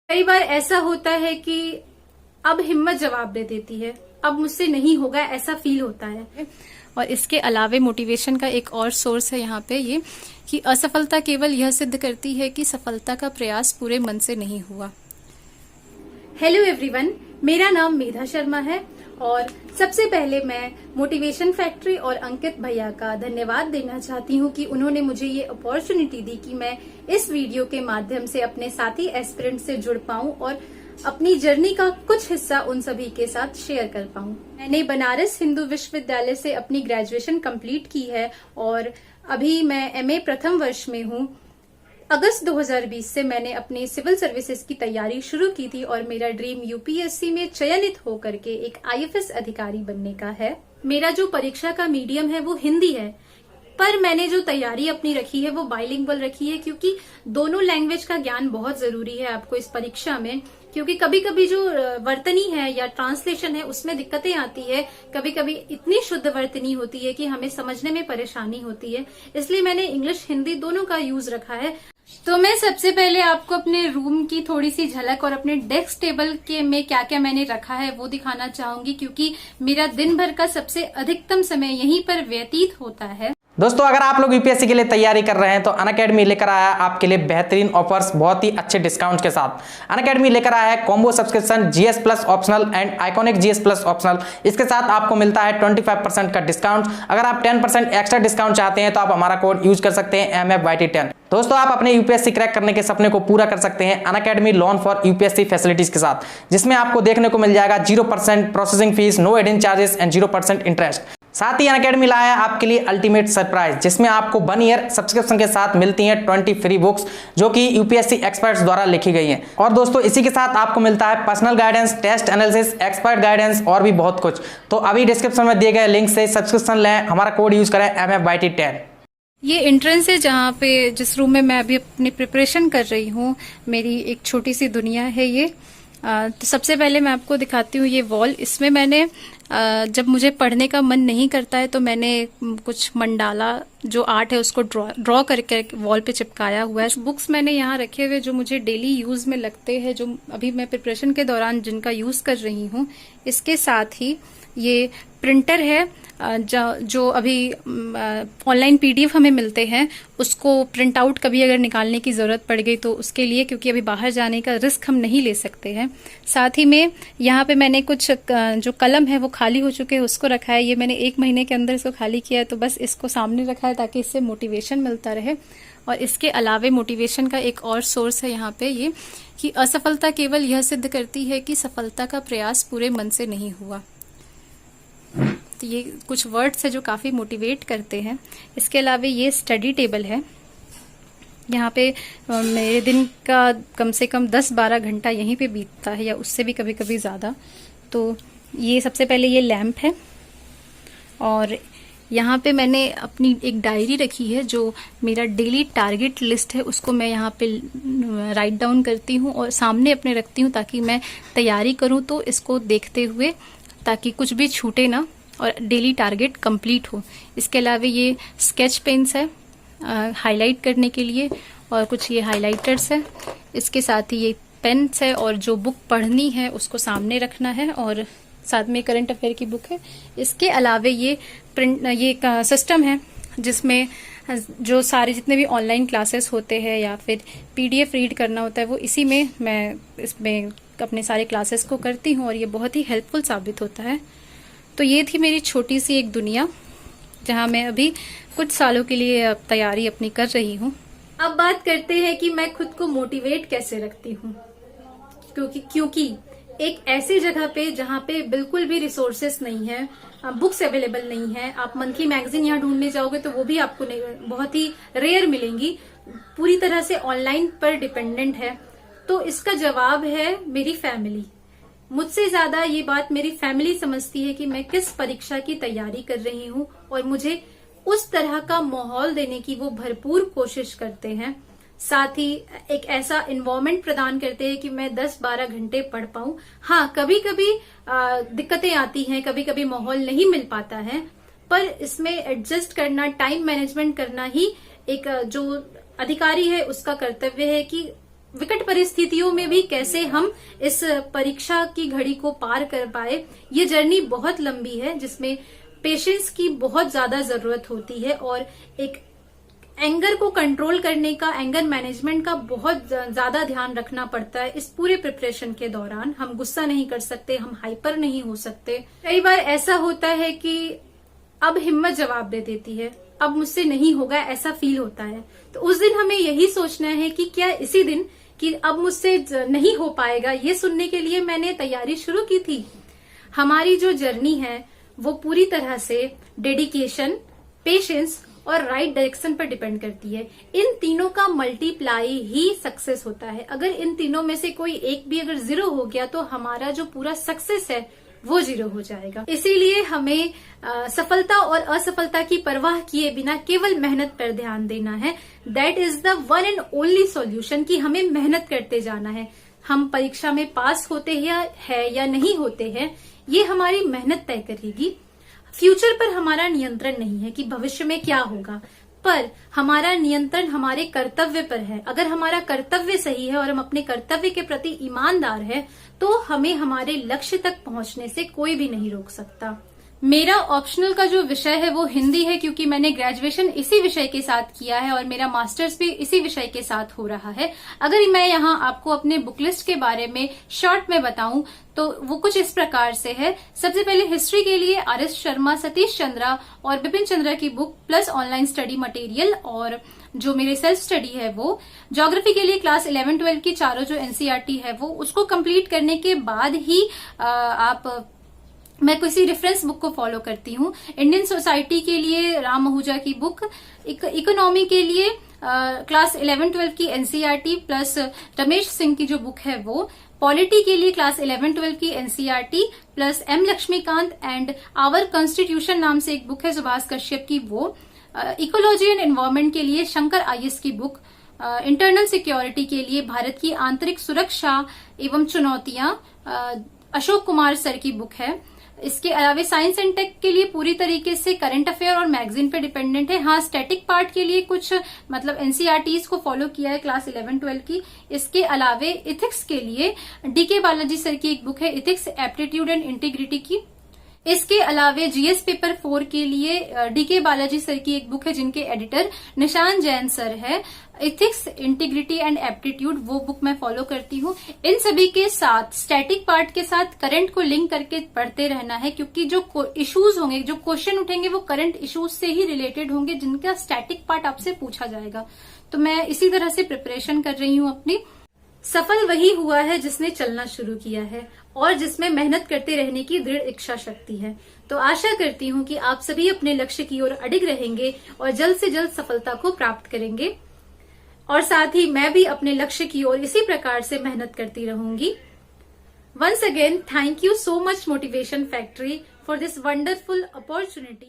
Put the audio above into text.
कई बार ऐसा होता है कि अब हिम्मत जवाब दे देती है, अब मुझसे नहीं होगा, ऐसा फील होता है। और इसके अलावे मोटिवेशन का एक और सोर्स है यहाँ पे ये कि असफलता केवल यह सिद्ध करती है कि सफलता का प्रयास पूरे मन से नहीं हुआ। हेलो एवरीवन, मेरा नाम मेधा शर्मा है और सबसे पहले मैं मोटिवेशन फैक्ट्री और अंकित भैया का धन्यवाद देना चाहती हूँ कि उन्होंने मुझे ये अपॉर्चुनिटी दी कि मैं इस वीडियो के माध्यम से अपने साथी एस्पिरेंट से जुड़ पाऊं और अपनी जर्नी का कुछ हिस्सा उन सभी के साथ शेयर कर पाऊं। मैंने बनारस हिंदू विश्वविद्यालय से अपनी ग्रेजुएशन कंप्लीट की है और अभी मैं एमए प्रथम वर्ष में हूँ। अगस्त 2020 से मैंने अपनी सिविल सर्विसेज की तैयारी शुरू की थी और मेरा ड्रीम यूपीएससी में चयनित होकर के एक आईएफएस अधिकारी बनने का है। मेरा जो परीक्षा का मीडियम है वो हिंदी है, पर मैंने जो तैयारी अपनी रखी है वो बाइलिंगुअल रखी है, क्योंकि दोनों लैंग्वेज का ज्ञान बहुत जरूरी है आपको इस परीक्षा में। क्योंकि कभी कभी जो वर्तनी है या ट्रांसलेशन है उसमें दिक्कतें आती है, कभी कभी इतनी शुद्ध वर्तनी होती है कि हमें समझने में परेशानी होती है, इसलिए मैंने इंग्लिश हिंदी दोनों का यूज रखा है। तो मैं सबसे पहले आपको अपने रूम की थोड़ी सी झलक और अपने डेस्क टेबल के में क्या क्या मैंने रखा है वो दिखाना चाहूंगी, क्योंकि मेरा दिन भर का सबसे अधिकतम समय यहीं पर व्यतीत होता है। दोस्तों, अगर आप लोग यूपीएससी के लिए तैयारी कर रहे हैं तो अनअकैडमी लेकर आया आपके लिए बेहतरीन ऑफर्स बहुत ही अच्छे डिस्काउंट के साथ। अनअकैडमी लेकर आया है combo subscription GS plus optional and iconic GS plus optional. इसके साथ आपको मिलता है 25% का डिस्काउंट। अगर आप 10% एक्स्ट्रा डिस्काउंट चाहते हैं तो आप हमारा कोड यूज कर सकते हैं MFYT10। दोस्तों, आप अपने यूपीएससी क्रैक करने के सपने को पूरा कर सकते हैं Unacademy loan for UPSC facilities के साथ, जिसमें आपको देखने को मिल जाएगा 0% processing fees, no hidden charges and 0% interest. साथ ही अनअकैडमी लाया है आपके लिए अल्टीमेट सरप्राइज, जिसमें आपको 1 ईयर सब्सक्रिप्शन के साथ मिलती हैं 20 फ्री बुक्स जो कि यूपीएससी एक्सपर्ट्स द्वारा लिखी गई हैं। और दोस्तों, इसी के साथ आपको मिलता है personal guidance, test analysis, expert guidance और भी बहुत कुछ। तो अभी डिस्क्रिप्शन में दिए गए लिंक से सब्सक्रिप्शन लें, हमारा कोड यूज करें MFYT10। ये एंट्रेंस है जहाँ पे जिस रूम में मैं अभी अपनी प्रिपरेशन कर रही हूँ, मेरी एक छोटी सी दुनिया है ये। तो सबसे पहले मैं आपको दिखाती हूँ ये वॉल। इसमें मैंने जब मुझे पढ़ने का मन नहीं करता है तो मैंने कुछ मंडाला जो आर्ट है उसको ड्रॉ करके वॉल पे चिपकाया हुआ है। बुक्स मैंने यहाँ रखे हुए जो मुझे डेली यूज में लगते हैं, जो अभी मैं प्रिपरेशन के दौरान जिनका यूज कर रही हूँ। इसके साथ ही ये प्रिंटर है जो अभी ऑनलाइन पीडीएफ हमें मिलते हैं, उसको प्रिंट आउट कभी अगर निकालने की ज़रूरत पड़ गई तो उसके लिए, क्योंकि अभी बाहर जाने का रिस्क हम नहीं ले सकते हैं। साथ ही में यहाँ पे मैंने कुछ जो कलम है वो खाली हो चुके हैं उसको रखा है। ये मैंने 1 महीने के अंदर इसको खाली किया है, तो बस इसको सामने रखा है ताकि इससे मोटिवेशन मिलता रहे। और इसके अलावे मोटिवेशन का एक और सोर्स है यहाँ पे ये कि असफलता केवल यह सिद्ध करती है कि सफलता का प्रयास पूरे मन से नहीं हुआ। तो ये कुछ वर्ड्स है जो काफ़ी मोटिवेट करते हैं। इसके अलावा ये स्टडी टेबल है, यहाँ पे मेरे दिन का कम से कम 10-12 घंटा यहीं पे बीतता है, या उससे भी कभी कभी ज़्यादा। तो ये सबसे पहले ये लैम्प है और यहाँ पे मैंने अपनी एक डायरी रखी है जो मेरा डेली टारगेट लिस्ट है, उसको मैं यहाँ पे राइट डाउन करती हूँ और सामने अपने रखती हूँ ताकि मैं तैयारी करूँ तो इसको देखते हुए, ताकि कुछ भी छूटे ना और डेली टारगेट कंप्लीट हो। इसके अलावा ये स्केच पेन्स है हाईलाइट करने के लिए, और कुछ ये हाइलाइटर्स है। इसके साथ ही ये पेन्स है और जो बुक पढ़नी है उसको सामने रखना है, और साथ में करंट अफेयर की बुक है। इसके अलावा ये सिस्टम है जिसमें जो सारे जितने भी ऑनलाइन क्लासेस होते हैं या फिर पीडीएफ रीड करना होता है वो इसी में मैं इसमें अपने सारे क्लासेस को करती हूँ, और ये बहुत ही हेल्पफुल साबित होता है। तो ये थी मेरी छोटी सी एक दुनिया जहाँ मैं अभी कुछ सालों के लिए तैयारी अपनी कर रही हूँ। अब बात करते हैं कि मैं खुद को मोटिवेट कैसे रखती हूँ, क्योंकि एक ऐसी जगह पे जहाँ पे बिल्कुल भी रिसोर्सेस नहीं है, बुक्स अवेलेबल नहीं है। आप मंथली मैगजीन यहाँ ढूंढने जाओगे तो वो भी आपको बहुत ही रेयर मिलेंगी, पूरी तरह से ऑनलाइन पर डिपेंडेंट है। तो इसका जवाब है मेरी फैमिली। मुझसे ज्यादा ये बात मेरी फैमिली समझती है कि मैं किस परीक्षा की तैयारी कर रही हूँ, और मुझे उस तरह का माहौल देने की वो भरपूर कोशिश करते हैं। साथ ही एक ऐसा इन्वायरमेंट प्रदान करते हैं कि मैं 10-12 घंटे पढ़ पाऊं। हाँ, कभी कभी दिक्कतें आती हैं, कभी कभी माहौल नहीं मिल पाता है, पर इसमें एडजस्ट करना, टाइम मैनेजमेंट करना ही एक जो अधिकारी है उसका कर्तव्य है कि विकट परिस्थितियों में भी कैसे हम इस परीक्षा की घड़ी को पार कर पाए। ये जर्नी बहुत लंबी है जिसमें पेशेंस की बहुत ज्यादा जरूरत होती है और एक एंगर को कंट्रोल करने का, एंगर मैनेजमेंट का बहुत ज्यादा ध्यान रखना पड़ता है। इस पूरे प्रिपरेशन के दौरान हम गुस्सा नहीं कर सकते, हम हाइपर नहीं हो सकते। कई बार ऐसा होता है कि अब हिम्मत जवाब दे देती है, अब मुझसे नहीं होगा, ऐसा फील होता है। तो उस दिन हमें यही सोचना है कि क्या इसी दिन कि अब मुझसे नहीं हो पाएगा, ये सुनने के लिए मैंने तैयारी शुरू की थी। हमारी जो जर्नी है वो पूरी तरह से डेडिकेशन, पेशेंस और राइट डायरेक्शन पर डिपेंड करती है। इन तीनों का मल्टीप्लाई ही सक्सेस होता है। अगर इन तीनों में से कोई एक भी अगर 0 हो गया तो हमारा जो पूरा सक्सेस है वो 0 हो जाएगा। इसीलिए हमें सफलता और असफलता की परवाह किए बिना केवल मेहनत पर ध्यान देना है। That is the one and only solution कि हमें मेहनत करते जाना है। हम परीक्षा में पास होते हैं या नहीं होते हैं, ये हमारी मेहनत तय करेगी। फ्यूचर पर हमारा नियंत्रण नहीं है कि भविष्य में क्या होगा, पर हमारा नियंत्रण हमारे कर्तव्य पर है। अगर हमारा कर्तव्य सही है और हम अपने कर्तव्य के प्रति ईमानदार हैं, तो हमें हमारे लक्ष्य तक पहुंचने से कोई भी नहीं रोक सकता। मेरा ऑप्शनल का जो विषय है वो हिंदी है, क्योंकि मैंने ग्रेजुएशन इसी विषय के साथ किया है और मेरा मास्टर्स भी इसी विषय के साथ हो रहा है। अगर मैं यहाँ आपको अपने बुक लिस्ट के बारे में शॉर्ट में बताऊं तो वो कुछ इस प्रकार से है। सबसे पहले हिस्ट्री के लिए आर.एस. शर्मा, सतीश चंद्रा और बिपिन चंद्रा की book plus online study material, और जो मेरे सेल्फ स्टडी है वो। ज्योग्राफी के लिए क्लास 11-12 की चारों जो एनसीईआरटी है वो, उसको कंप्लीट करने के बाद ही मैं किसी रेफरेंस बुक को फॉलो करती हूँ। इंडियन सोसाइटी के लिए राम आहूजा की बुक, इकोनॉमी के लिए क्लास 11-12 की एनसीईआरटी प्लस रमेश सिंह की जो बुक है वो, पॉलिटी के लिए क्लास 11-12 की NCERT plus M Laxmikanth and Our Constitution नाम से एक बुक है सुभाष कश्यप की वो, इकोलॉजी एंड एनवायरमेंट के लिए शंकर आईएस की बुक, इंटरनल सिक्योरिटी के लिए भारत की आंतरिक सुरक्षा एवं चुनौतियां अशोक कुमार सर की बुक है। इसके अलावा साइंस एंड टेक के लिए पूरी तरीके से करंट अफेयर और मैगजीन पे डिपेंडेंट है। हाँ, स्टैटिक पार्ट के लिए कुछ मतलब एनसीईआरटीज को फॉलो किया है क्लास 11-12 की। इसके अलावा इथिक्स के लिए डीके बालाजी सर की एक बुक है, इथिक्स एप्टीट्यूड एंड इंटीग्रिटी की। इसके अलावा जीएस पेपर 4 के लिए डीके बालाजी सर की एक बुक है जिनके एडिटर निशान जैन सर है, इथिक्स, इंटीग्रिटी एंड एप्टीट्यूड, वो बुक मैं फॉलो करती हूँ। इन सभी के साथ स्टैटिक पार्ट के साथ करंट को लिंक करके पढ़ते रहना है, क्योंकि जो इश्यूज होंगे, जो क्वेश्चन उठेंगे वो करंट इश्यूज से ही रिलेटेड होंगे जिनका स्टैटिक पार्ट आपसे पूछा जाएगा। तो मैं इसी तरह से प्रिपरेशन कर रही हूँ अपनी। सफल वही हुआ है जिसने चलना शुरू किया है और जिसमें मेहनत करते रहने की दृढ़ इच्छा शक्ति है। तो आशा करती हूँ कि आप सभी अपने लक्ष्य की ओर अडिग रहेंगे और जल्द से जल्द सफलता को प्राप्त करेंगे, और साथ ही मैं भी अपने लक्ष्य की ओर इसी प्रकार से मेहनत करती रहूंगी। Once again, thank you so much Motivation Factory for this wonderful opportunity.